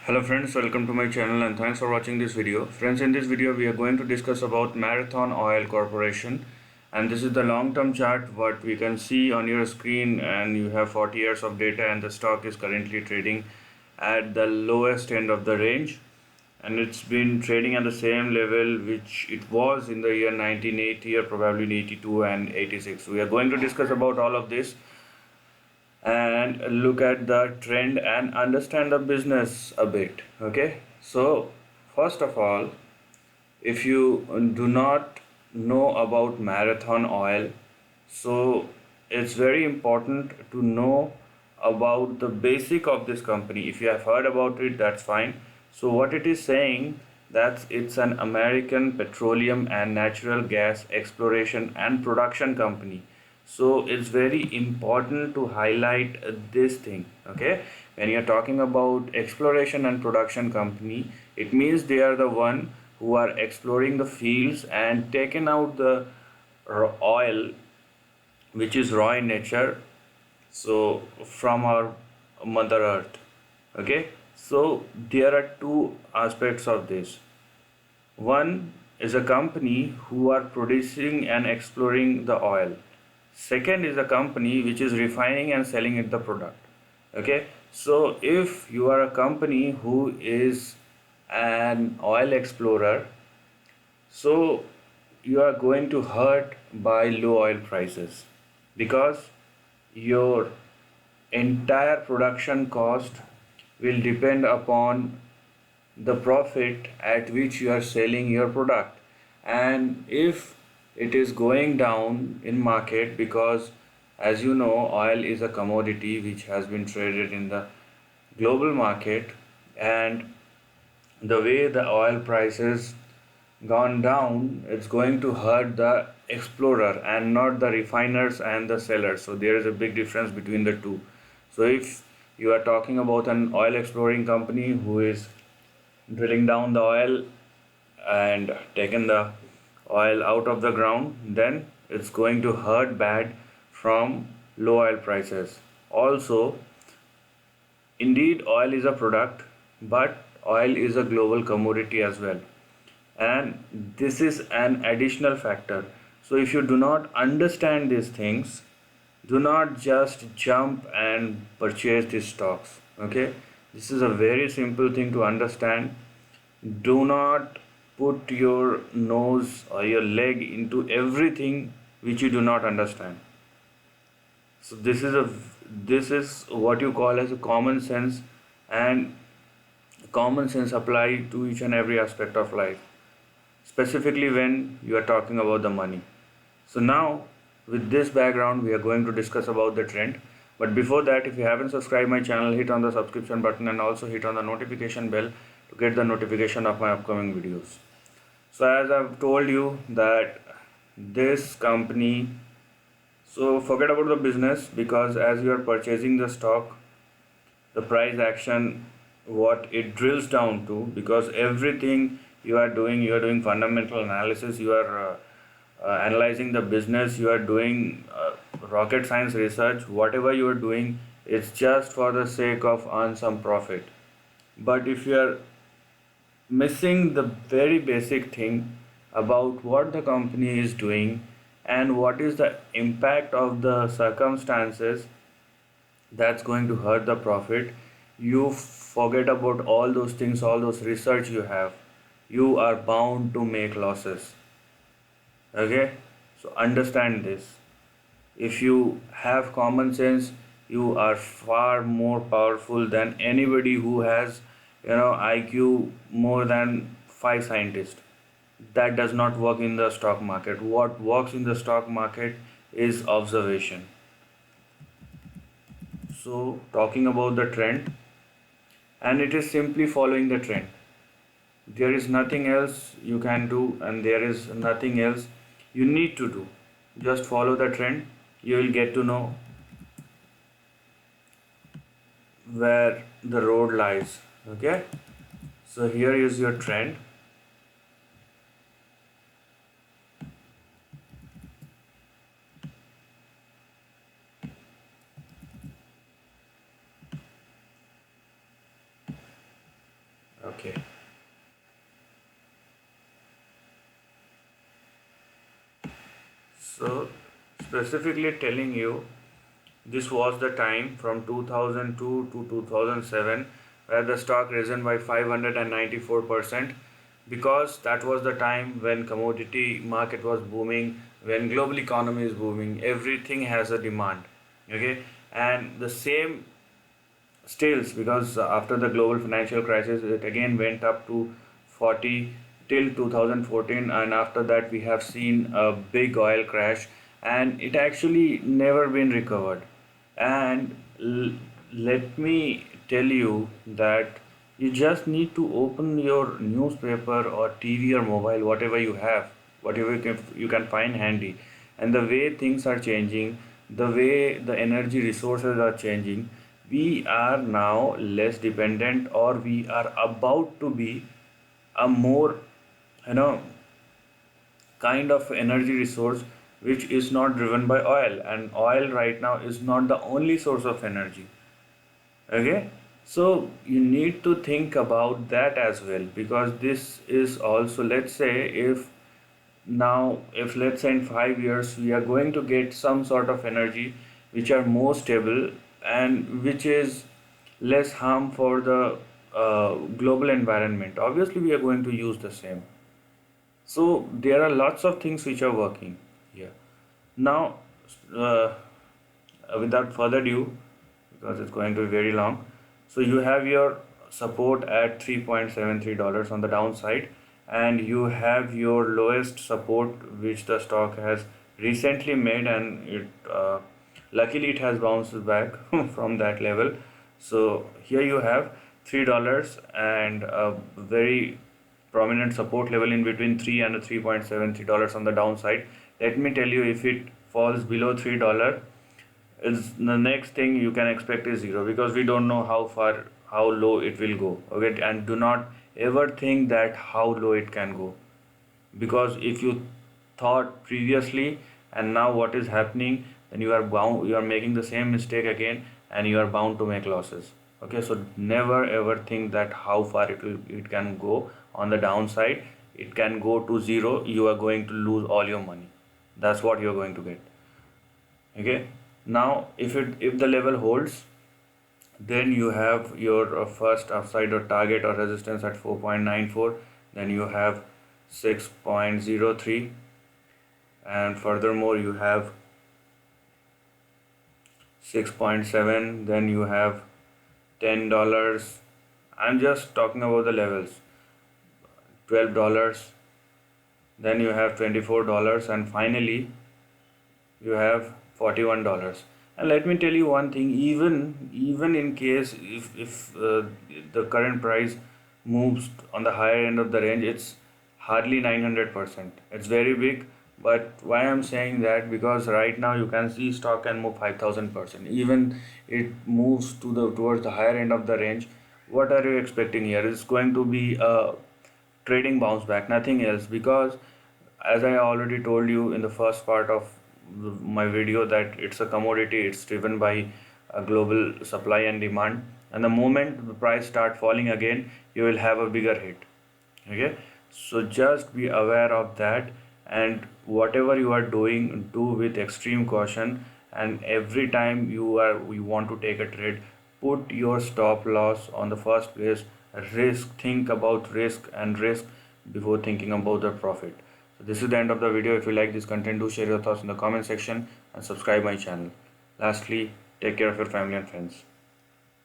Hello friends, welcome to my channel and thanks for watching this video. Friends, in this video we are going to discuss about Marathon Oil Corporation, and this is the long-term chart what we can see on your screen, and you have 40 years of data and the stock is currently trading at the lowest end of the range, and it's been trading at the same level which it was in the year 1980 or probably in 82 and 86. We are going to discuss about all of this and look at the trend and understand the business a bit. Okay, so first of all, if you do not know about Marathon Oil, so it's very important to know about the basic of this company. If you have heard about it, that's fine. So what it is saying, that it's an American petroleum and natural gas exploration and production company. So it's very important to highlight this thing. Okay, when you're talking about exploration and production company, it means they are the one who are exploring the fields and taking out the oil which is raw in nature, so from our mother earth. Okay, so there are two aspects of this. One is a company who are producing and exploring the oil. Second is a company which is refining and selling it the product. Okay, so if you are a company who is an oil explorer, so you are going to hurt by low oil prices because your entire production cost will depend upon the profit at which you are selling your product. And if it is going down in market, because as you know, oil is a commodity which has been traded in the global market, and the way the oil prices gone down, it's going to hurt the explorer and not the refiners and the sellers. So there is a big difference between the two. So if you are talking about an oil exploring company who is drilling down the oil and taking the oil out of the ground, then it's going to hurt bad from low oil prices. Also, indeed oil is a product, but oil is a global commodity as well, and this is an additional factor. So if you do not understand these things, do not just jump and purchase these stocks. Okay, this is a very simple thing to understand. Do not put your nose or your leg into everything which you do not understand. So this is what you call as a common sense, and common sense apply to each and every aspect of life, specifically when you are talking about the money. So now, with this background, we are going to discuss about the trend. But before that, if you haven't subscribed my channel, hit on the subscription button and also hit on the notification bell to get the notification of my upcoming videos. So as I've told you that this company, so forget about the business, because as you are purchasing the stock, the price action, what it drills down to, because everything you are doing fundamental analysis, you are analyzing the business, you are doing rocket science research, whatever you are doing, it's just for the sake of earn some profit. But if you are missing the very basic thing about what the company is doing and what is the impact of the circumstances that's going to hurt the profit, you forget about all those things, all those research you have, you are bound to make losses. Okay, so understand this. If you have common sense, you are far more powerful than anybody who has, IQ more than 5 scientists. That does not work in the stock market. What works in the stock market is observation. So talking about the trend, and it is simply following the trend. There is nothing else you can do, and there is nothing else you need to do. Just follow the trend. You will get to know where the road lies. Okay, so here is your trend. Okay. So specifically telling you, this was the time from 2002 to 2007 where the stock risen by 594%, because that was the time when commodity market was booming, when global economy is booming, everything has a demand. Okay, and the same stills, because after the global financial crisis it again went up to 40 till 2014, and after that we have seen a big oil crash, and it actually never been recovered. And let me tell you that you just need to open your newspaper or TV or mobile, whatever you have, whatever you can find handy, and the way things are changing, the way the energy resources are changing, we are now less dependent, or we are about to be a more, you know, kind of energy resource which is not driven by oil, and oil right now is not the only source of energy. Okay, so you need to think about that as well, because this is also, let's say, if let's say in 5 years we are going to get some sort of energy which are more stable and which is less harm for the global environment, obviously we are going to use the same. So there are lots of things which are working here. Now, uh, without further ado, because it's going to be very long, so you have your support at $3.73 on the downside, and you have your lowest support which the stock has recently made, and it luckily it has bounced back from that level. So here you have $3 and a very prominent support level in between 3 and $3.73 on the downside. Let me tell you, if it falls below $3, is the next thing you can expect is zero, because we don't know how low it will go. Okay, and do not ever think that how low it can go, because if you thought previously and now what is happening, then you are making the same mistake again, and you are bound to make losses. Okay, so never ever think that how far it can go on the downside. It can go to zero, you are going to lose all your money. That's what you're going to get. Okay, now if the level holds, then you have your first upside or target or resistance at 4.94, then you have 6.03, and furthermore you have 6.7, then you have $10. I'm just talking about the levels. $12, then you have $24, and finally you have $41. And let me tell you one thing, even in case if the current price moves on the higher end of the range, it's hardly 900%. It's very big. But why I'm saying that, because right now you can see stock can move 5,000%. Even it moves towards the higher end of the range. What are you expecting here? It's going to be a trading bounce back, nothing else, because as I already told you in the first part of my video, that it's a commodity, it's driven by a global supply and demand, and the moment the price start falling again, you will have a bigger hit. Okay, so just be aware of that, and whatever you are doing, do with extreme caution. And every time you want to take a trade, put your stop loss on the first place. Think about risk before thinking about the profit. So this is the end of the video. If you like this content, do share your thoughts in the comment section and subscribe my channel. Lastly, take care of your family and friends.